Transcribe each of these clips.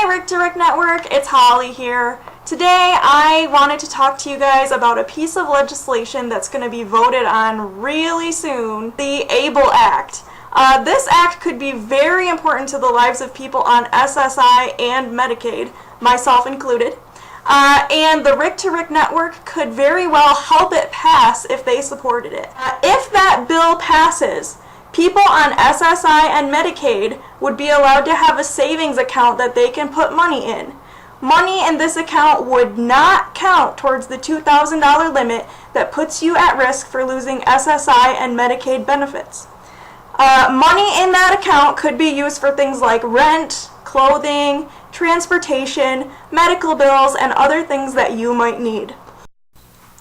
Hi RICC to RICC Network, it's Holly here. Today I wanted to talk to you guys about a piece of legislation that's going to be voted on really soon, the ABLE Act. This act could be very important to the lives of people on SSI and Medicaid, myself included. And the RICC to RICC Network could very well help it pass if they supported it. If that bill passes, people on SSI and Medicaid would be allowed to have a savings account that they can put money in. Money in this account would not count towards the $2,000 limit that puts you at risk for losing SSI and Medicaid benefits. Money in that account could be used for things like rent, clothing, transportation, medical bills, and other things that you might need.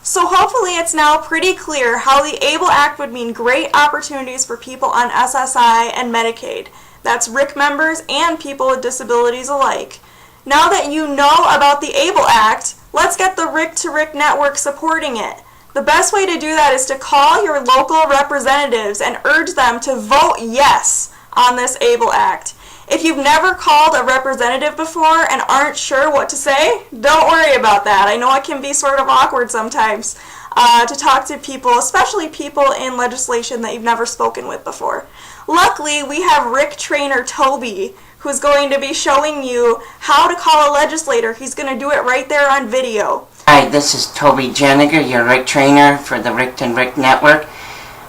So hopefully it's now pretty clear how the ABLE Act would mean great opportunities for people on SSI and Medicaid. That's RICC members and people with disabilities alike. Now that you know about the ABLE Act, let's get the RICC to RICC Network supporting it. The best way to do that is to call your local representatives and urge them to vote yes on this ABLE Act. If you've never called a representative before and aren't sure what to say, don't worry about that. I know it can be sort of awkward sometimes to talk to people, especially people in legislation that you've never spoken with before. Luckily, we have RICC trainer Toby, who's going to be showing you how to call a legislator. He's going to do it right there on video. Hi, this is Toby Janiger, your RICC trainer for the RICC to RICC Network.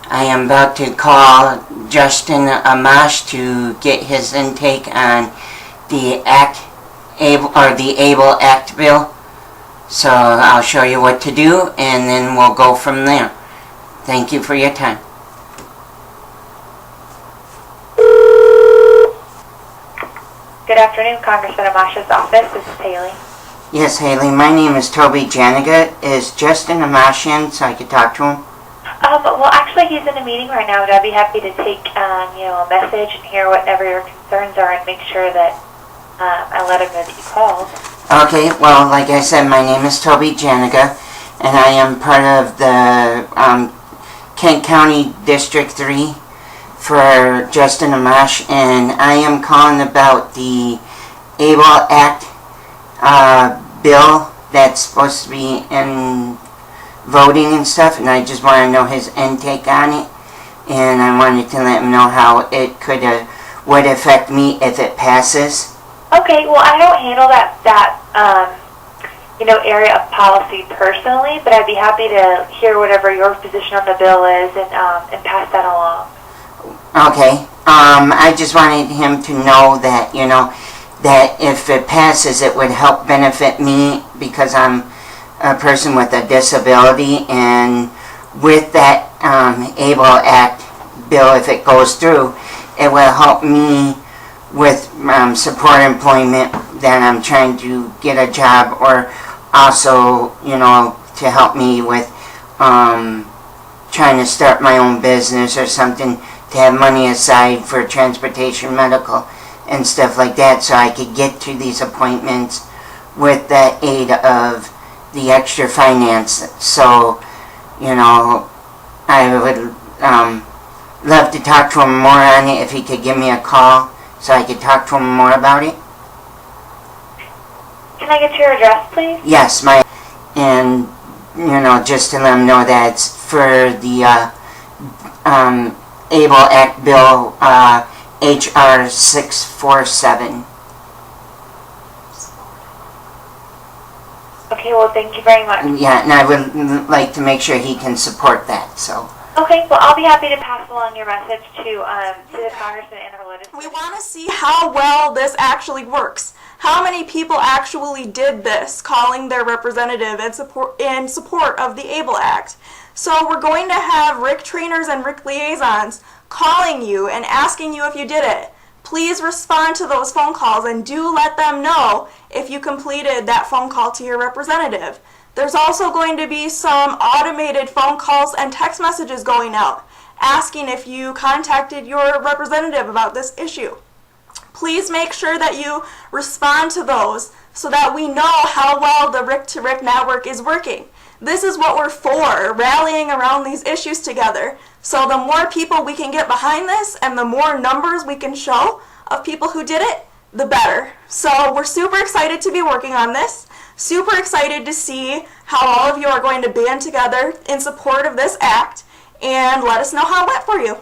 I am about to call Justin Amash to get his intake on the ABLE Act bill. So I'll show you what to do and then we'll go from there. Thank you for your time. Good afternoon, Congressman Amash's office. This is Haley. Yes, Haley, my name is Toby Janiga. Is Justin Amash in so I could talk to him? Well, actually, he's in a meeting right now, but I'd be happy to take, a message and hear whatever your concerns are and make sure that I let him know that you called. Okay, well, like I said, my name is Toby Janiga, and I am part of the Kent County District 3 for Justin Amash, and I am calling about the ABLE Act bill that's supposed to be in voting and stuff, and I just want to know his intake on it, and I wanted to let him know how it would affect me if it passes. Okay, well, I don't handle that area of policy personally, but I'd be happy to hear whatever your position on the bill is and pass that along. Okay, I just wanted him to know that, that if it passes, it would help benefit me because I'm a person with a disability, and with that ABLE Act bill, if it goes through, it will help me with support employment that I'm trying to get a job, or also, to help me with trying to start my own business or something, to have money aside for transportation, medical, and stuff like that, so I could get to these appointments with the aid of the extra finance. So, I would love to talk to him more on it if he could give me a call so I could talk to him more about it. Can I get your address, please? Yes, and just to let him know that it's for the ABLE Act bill HR 647. Okay, well, thank you very much. Yeah, and I would like to make sure he can support that, so. Okay, well, I'll be happy to pass along your message to the Congressman and our legislature. We want to see how well this actually works. How many people actually did this, calling their representative in support of the ABLE Act. So we're going to have RICC trainers and RICC liaisons calling you and asking you if you did it. Please respond to those phone calls and do let them know if you completed that phone call to your representative. There's also going to be some automated phone calls and text messages going out asking if you contacted your representative about this issue. Please make sure that you respond to those so that we know how well the RICC to RICC Network is working. This is what we're for, rallying around these issues together. So the more people we can get behind this and the more numbers we can show of people who did it, the better. So we're super excited to be working on this. Super excited to see how all of you are going to band together in support of this act, and let us know how it went for you.